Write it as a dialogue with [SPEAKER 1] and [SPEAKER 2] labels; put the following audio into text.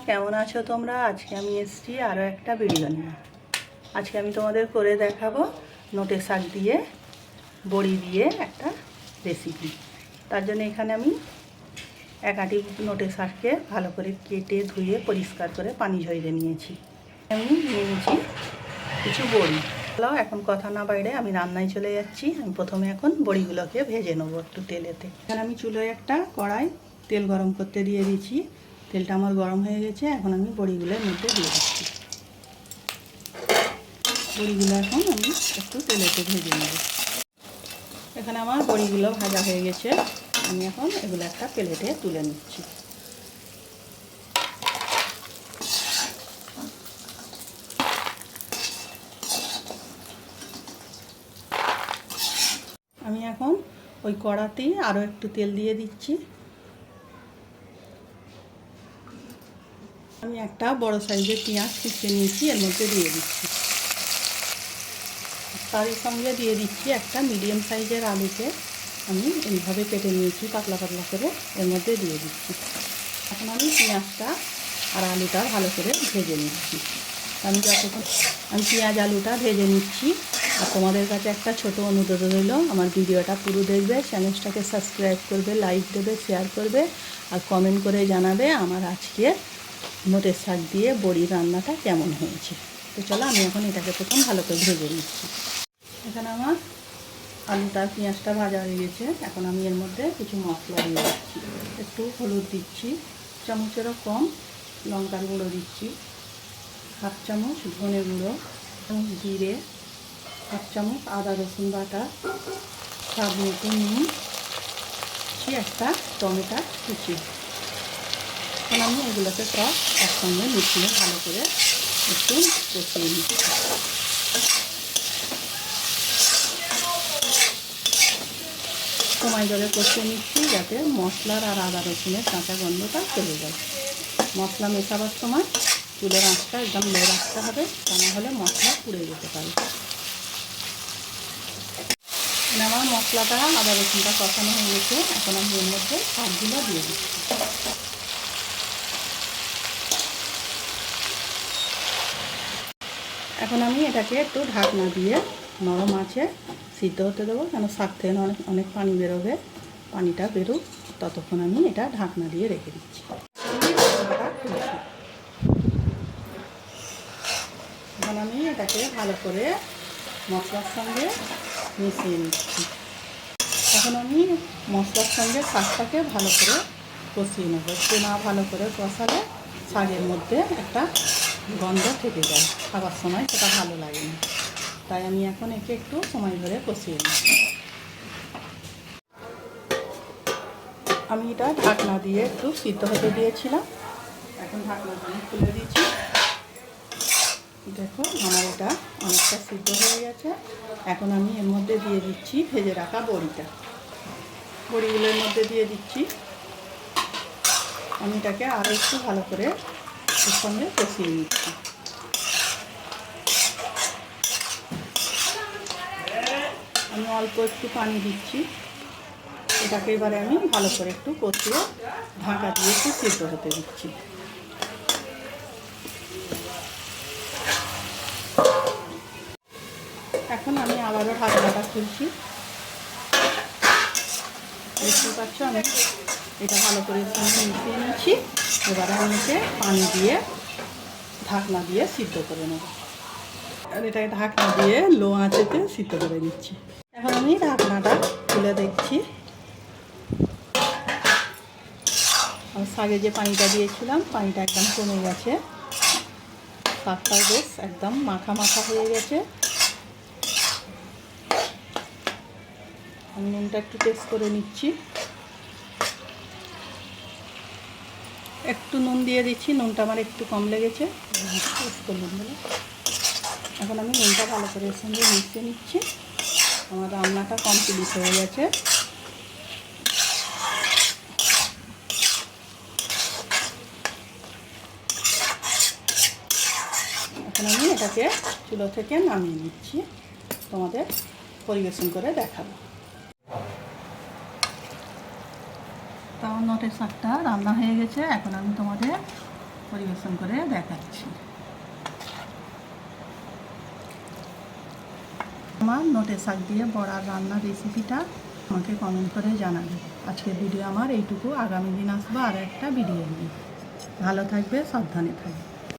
[SPEAKER 1] কেমন আছো তোমরা? আজকে আমি এসেছি আরও একটা ভিডিও নিয়ে। আজকে আমি তোমাদের করে দেখাবো নোটে শাক দিয়ে বড়ি দিয়ে একটা রেসিপি। তার জন্য এখানে আমি এক আঁটি নোটে শাককে ভালো করে কেটে ধুয়ে পরিষ্কার করে পানি ঝরিয়ে নিয়েছি। আমি নিয়ে নিয়েছি কিছু বড়ি। এখন কথা না বাইরে আমি রান্নায় চলে যাচ্ছি। আমি প্রথমে এখন বড়িগুলোকে ভেজে নেবো একটু তেলেতে। এখানে আমি চুলোয় একটা কড়াই তেল গরম করতে দিয়ে দিয়েছি। তেলটা আমার গরম হয়ে গেছে। এখন আমি বড়িগুলোর মধ্যে দিয়ে দিচ্ছি। বড়িগুলো এখন আমি একটু তেলেতে ভেজে নেব। এখানে আমার বড়িগুলো ভাজা হয়ে গেছে। আমি এখন এগুলো একটা প্লেটে তুলে নিচ্ছি। আমি এখন ওই কড়াতেই আরও একটু তেল দিয়ে দিচ্ছি। আমি একটা বড় সাইজের পেঁয়াজ কুচিয়ে নিয়েছি, এর মধ্যে দিয়ে দিচ্ছি। তার সঙ্গে দিয়ে দিচ্ছি একটা মিডিয়াম সাইজের আলুকে আমি এইভাবে কেটে নিয়েছি পাতলা পাতলা করে, এর মধ্যে দিয়ে দিচ্ছি। এখন আমি পেঁয়াজটা আর আলুটা ভালো করে ভেজে নিচ্ছি। আমি পেঁয়াজ আলুটা ভেজে নিচ্ছি। আর তোমাদের কাছে একটা ছোট অনুরোধ রইল, আমার ভিডিওটা পুরো দেখবে, চ্যানেলটাকে সাবস্ক্রাইব করবে, লাইক দেবে, শেয়ার করবে আর কমেন্ট করে জানাবে আমার আজকে নোটের শাক দিয়ে বড়ি রান্নাটা কেমন হয়েছে। তো চলো আমি এখন এটাকে প্রথম ভালো করে ভেজে নিচ্ছি। এখানে আমার আলুটা পেঁয়াজটা ভাজা হয়ে গেছে। এখন আমি এর মধ্যে কিছু মশলা দিয়ে দিচ্ছি। একটু হলুদ দিচ্ছি, চামচেরও কম লঙ্কার গুঁড়ো দিচ্ছি, হাফ চামচ ধনে গুঁড়ো, জিরে, হাফ চামচ আদা রসুন বাটা, স্বাদ মতো নুন, একটা টমেটো কুচি। এখন আমি এগুলোকে সব একসঙ্গে মিশিয়ে ভালো করে একটু কষিয়ে নিচ্ছি। সময় ধরে কষিয়ে নিচ্ছি যাতে মশলার আর আদা রসুনের কাঁচা গন্ধটা চলে যায়। মশলা মেশাবার সময় চুলের আঁচটা একদম লো রাখতে হবে, তা না হলে মশলা পুড়ে যেতে পারে। আমার মশলাটা আদা রসুনটা কষানো হয়ে গেছে। এখন আমি এর মধ্যে শাকগুলো দিয়ে দিচ্ছি। এখন আমি এটাকে একটু ঢাকনা দিয়ে নরম আছে সিদ্ধ হতে দেবো, কেন শাক থেকে অনেক পানি বেরোবে। পানিটা বেরোক ততক্ষণ আমি এটা ঢাকনা দিয়ে রেখে দিচ্ছি। এখন আমি এটাকে ভালো করে মশলার সঙ্গে মিশিয়ে নিচ্ছি। এখন আমি মশলার সঙ্গে শাকটাকে ভালো করে কষিয়ে নেব। একটু না ভালো করে কষালে শাকের মধ্যে একটা গন্ধ থেকে যায়, খাবার সময় সেটা ভালো লাগে না। তাই আমি এখন একে একটু সময় ধরে কষিয়ে নিচ্ছি। আমি এটা ঢাকনা দিয়ে একটু সিদ্ধ হতে দিয়েছিলাম। এখন ঢাকনাটা আমি খুলে দিয়েছি। দেখো আমার এটা অনেকটা সিদ্ধ হয়ে গেছে। এখন আমি এর মধ্যে দিয়ে দিচ্ছি ভেজে রাখা বড়িটা। বড়িগুলোর মধ্যে দিয়ে দিচ্ছি। আমি এটাকে আরও একটু ভালো করে এর সঙ্গে কষিয়ে নিচ্ছি। আমি অল্প একটু পানি দিচ্ছি। এটাকে এবারে আমি ভালো করে একটু কষিয়ে ঢাকা দিয়ে একটু সিদ্ধ হতে দিচ্ছি। এখন আমি আবারও ঢাকনাটা খুলছি। দেখতে পাচ্ছ আমি এটা ভালো করে মিশিয়ে নিচ্ছি। এবারে আমি এতে পানি দিয়ে ঢাকনা দিয়ে সিদ্ধ করে নেব। আর এটাকে ঢাকনা দিয়ে লো আঁচেতে সিদ্ধ করে নিচ্ছি। এখন আমি ঢাকনাটা খুলে দেখছি। আর শাকে যে পানিটা দিয়েছিলাম পানিটা একদম কমে গেছে। শাকটাও বেশ একদম মাখা মাখা হয়ে গেছে। আমি নুনটা একটু টেস্ট করে নিচ্ছি। একটু নুন দিয়ে দিচ্ছি, নুনটা আমার একটু কম লেগেছে, টেস্ট করলাম বলে। এখন আমি নুনটা ভালো করে এর সঙ্গে মিশিয়ে নিচ্ছি। আমার রান্নাটা কমপ্লিট হয়ে গেছে। এখন আমি এটাকে চুলো থেকে নামিয়ে নিচ্ছি, তোমাদের পরিবেশন করে দেখাবো। আমার নোটের শাকটা রান্না হয়ে গেছে। এখন আমি তোমাদের পরিবেশন করে দেখাচ্ছি। আমার নোটে শাক দিয়ে বড়ার রান্নার রেসিপিটা আমাকে কমেন্ট করে জানাবে। আজকের ভিডিও আমার এইটুকু, আগামী দিন আসবো আর একটা ভিডিও নিয়ে। ভালো থাকবে, সাবধানে থাকবে।